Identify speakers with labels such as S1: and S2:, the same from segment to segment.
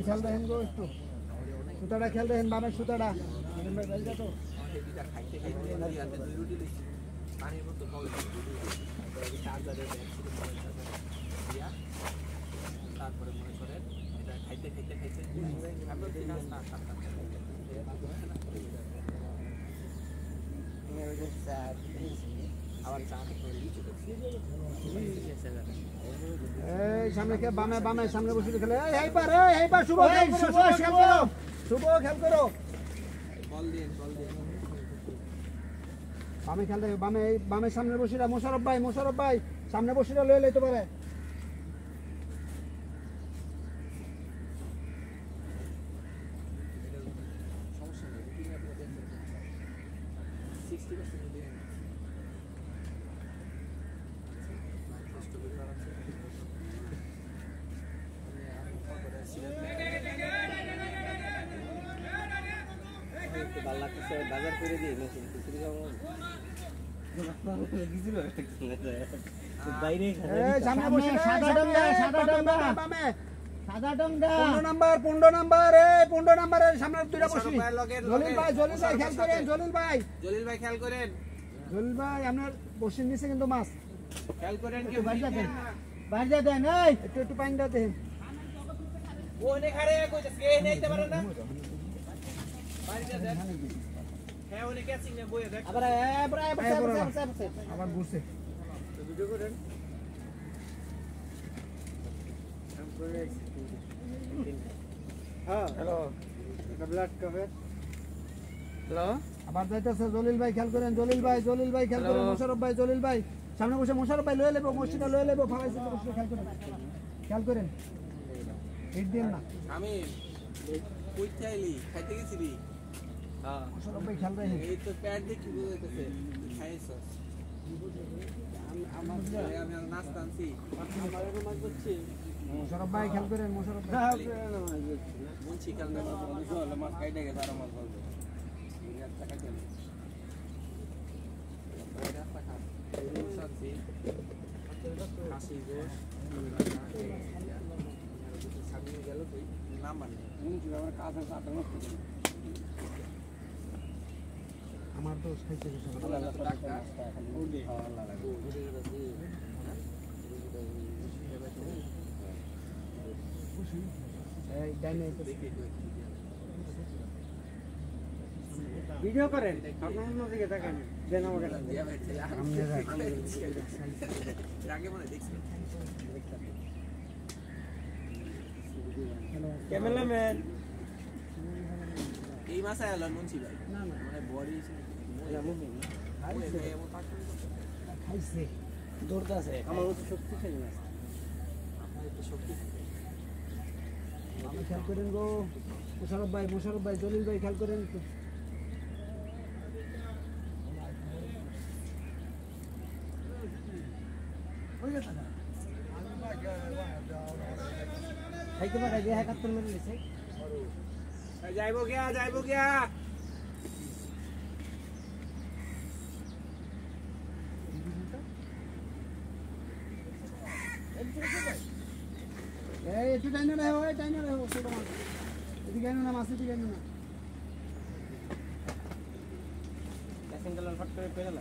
S1: খেয়াল দেখেন গো একটু সুতাটা খেয়াল দেখেন বামের সুতাটা
S2: তারপরে মনে করেন এটা খাইতে খাইতে খাইতে
S1: সামনে বামে বামে সামনে বসে খেলে শুভ খেয়াল করো বামে খেয়াল দেখো বামে বামে সামনে বসিরা মোশারফ ভাই সামনে বসিরা লয়ে লইতে পারে
S2: বাজার করে দিই বাইরে
S1: সাদা ডঙ্গা 15 নাম্বারের সামনে দুইটা বসি জলিল ভাই খেয়াল করেন জলিল ভাই আপনার বসির নিচে কিন্তু মাছ
S2: খেয়াল করেন কি
S1: বাইরে দেন এই একটু পানি দেন
S2: ওনে খারে কইতাছে কে নেইতে পারে না বাইরে দেন হ্যাঁ ওনে ক্যাচিং নে বইয়ে দেখ
S1: আবার ঘুরছে
S2: ভিডিও করেন
S1: হ্যাঁ হ্যালো এটা ব্লাড কভার হ্যালো আবার যাইতেছে জলিল ভাই খেয়াল করেন জলিল ভাই খেয়াল করেন মোশারফ ভাই জলিল ভাই সামনে বসে মোশারফ ভাই লয়ে লেবো মসজিদটা লয়ে লেবো ফালাইছে বসে খেয়াল করেন হিট দেন না
S2: আমি কই চাইলি খাইতে গেছিলি
S1: হ্যাঁ মোশারফ ভাই খেয়াল রাখেন
S2: এই তো প্যাড দেখি বুঝাইতেছে খাইছস আমার আমি নাস্তা আনছি আমারে মাছ বলছি
S1: মোশারফ ভাই খেয়াল করেন মোশারফ ভাই
S2: বলছি কাল না মাছ কাইটে গেছে আর মাছ বলবে টাকা দেন বাইরে টাকা এই সাথে কাশি গোশ সামনে গেল তুই নাম মানে আমার কাছে সাথে নষ্ট করে
S1: আমার তো খাইতে গেছে
S2: টাকা ওডি আল্লাহ লাগো ওডি গেছে
S1: এই ডাইনে তো
S2: ভিডিও করেন আপনার অন্য দিকে তাকান দেন আমাকে আগে মনে দেখছি ক্যামেরাম্যান এই মাসে আলো মুন্সি ভাই না না মানে বডি
S1: খাইছে
S2: দৌড়তাছে আমার তো শক্তিশালী না আমার তো শক্তি
S1: আমি খেয়াল করেন গো মোশারফ ভাই জলিল ভাই খেয়াল করেন একটু খাইতে পারে যে 71 মিনিট নিছে
S2: যাইবো গিয়া
S1: এই একটু টাইনে রাখো ছোট মাছ এদিকে আনো না মাছ এদিকে আনো না
S2: সিঙ্গেল ফট করে পেয়ে গেল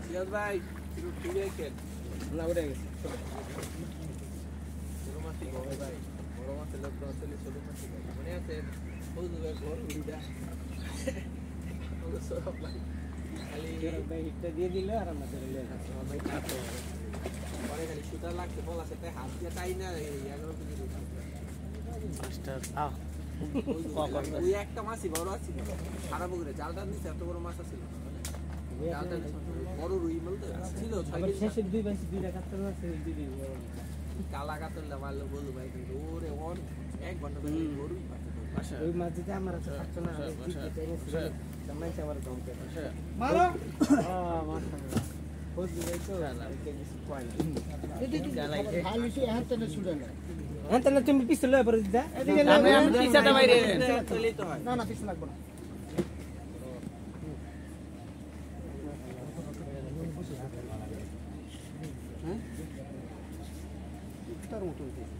S2: সিয়াজ ভাই একটু টিভি দেখেন না উড়ে গেছে ছোট মাছ ভাই বড় মাছ লোক তো আসলে ছোট মাছ মনে আছে বুঝবে ঘর উড়িটা ওগুলো সব ভাই খালি ভাই হিটটা দিয়ে দিল আর আমরা ধরে নিয়ে যাচ্ছি ভাই কাটো পরে খালি সুতা লাগছে বলা সেটা হাত দিয়ে টাই না 11 কেজি মাস্টার ওই একটা মাছই বড় আছে সারা পুকুরে জালটা নিচে এত বড় মাছ আছে জালটা বড় রুই বলতে ছিল 6 কেজি শেষের দুই বাঁশি দুইটা কাতল মাছ দিয়ে দিই কালা কাতলটা মারলো বলু ভাই কিন্তু ওরে ওর 1 ঘন্টা ধরে গরুই পাচ্ছে ওই মাছ যেটা আমার আছে থাকতো না সময় আমার দম করে
S1: মারো
S2: মাশাআল্লাহ খোঁজ দিই তো কিছু কয় না
S1: খালি সে হাতটা ছুড়ে না
S2: তাহলে তুমি পিছলে লয়ে পড়ে দিদা এদিকে আমি পিছাটা বাইরে চলেই তো হয়
S1: না পিছ লাগবে না হ্যাঁ ইফতার মতো হইতেছে